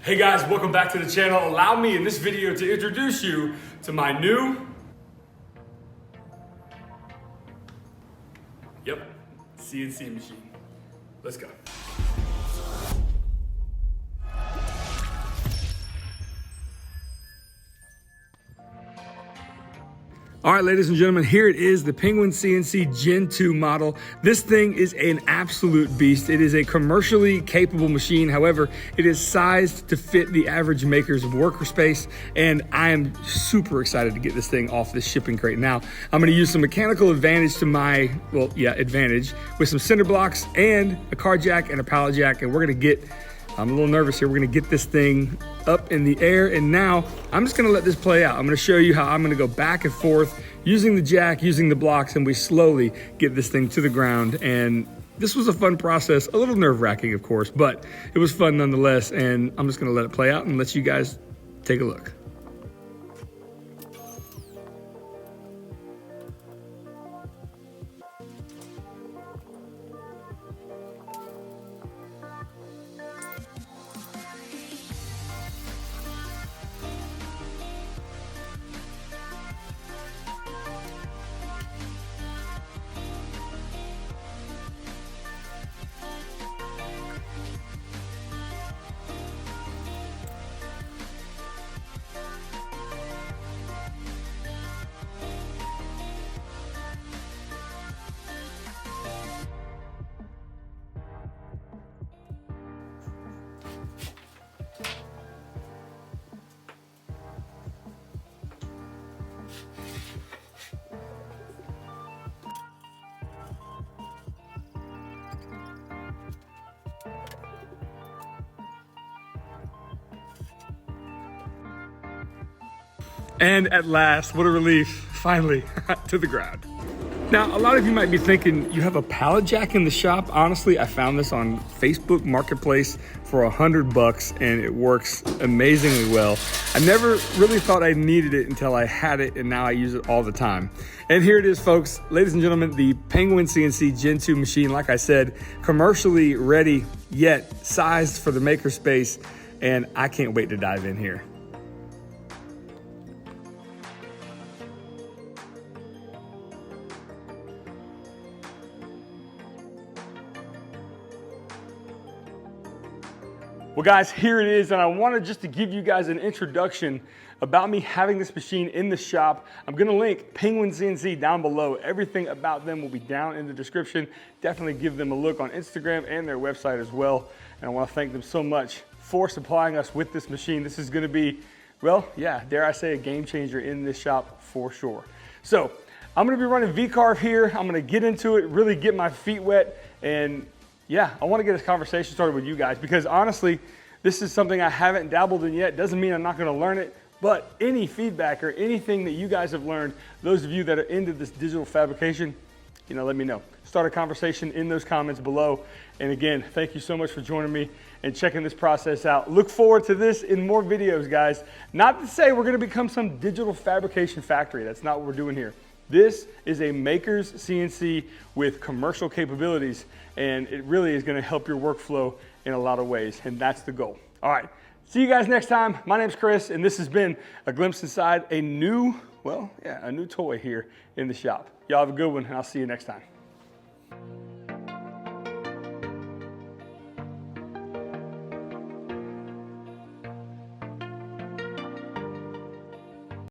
Hey guys, welcome back to the channel. Allow me in this video to introduce you to my new, CNC machine. Let's go. All right, ladies and gentlemen, here it is, the Penguin CNC Gen 2 model. This thing is an absolute beast. It is a commercially capable machine. However, it is sized to fit the average maker's worker space, and I am super excited to get this thing off this shipping crate. Now, I'm gonna use some mechanical advantage to my, advantage with some cinder blocks and a car jack and a pallet jack, and we're gonna get, I'm a little nervous here, we're gonna get this thing up in the air, and now I'm just gonna let this play out. I'm gonna show you how I'm gonna go back and forth using the jack, using the blocks, and we slowly get this thing to the ground. And this was a fun process, a little nerve-wracking, of course, but it was fun nonetheless, and I'm just gonna let it play out and let you guys take a look. And at last, what a relief, finally, to the ground. Now, a lot of you might be thinking, you have a pallet jack in the shop? Honestly, I found this on Facebook Marketplace for $100 and it works amazingly well. I never really thought I needed it until I had it, and now I use it all the time. And here it is, folks. Ladies and gentlemen, the Penguin CNC Gen 2 machine, like I said, commercially ready, yet sized for the maker space, and I can't wait to dive in here. Well guys, here it is, and I wanted just to give you guys an introduction about me having this machine in the shop. I'm gonna link Penguin CNC down below. Everything about them will be down in the description. Definitely give them a look on Instagram and their website as well. And I wanna thank them so much for supplying us with this machine. This is gonna be, well, yeah, dare I say, a game changer in this shop for sure. So, I'm gonna be running V-carve here. I'm gonna get into it, really get my feet wet, and yeah, I want to get this conversation started with you guys because honestly, this is something I haven't dabbled in yet. Doesn't mean I'm not going to learn it, but any feedback or anything that you guys have learned, those of you that are into this digital fabrication, let me know. Start a conversation in those comments below. And again, thank you so much for joining me and checking this process out. Look forward to this in more videos, guys. Not to say we're going to become some digital fabrication factory. That's not what we're doing here. This is a maker's CNC with commercial capabilities, and it really is going to help your workflow in a lot of ways, and that's the goal. All right, see you guys next time. My name's Chris, and this has been a glimpse inside a new toy here in the shop. Y'all have a good one, and I'll see you next time.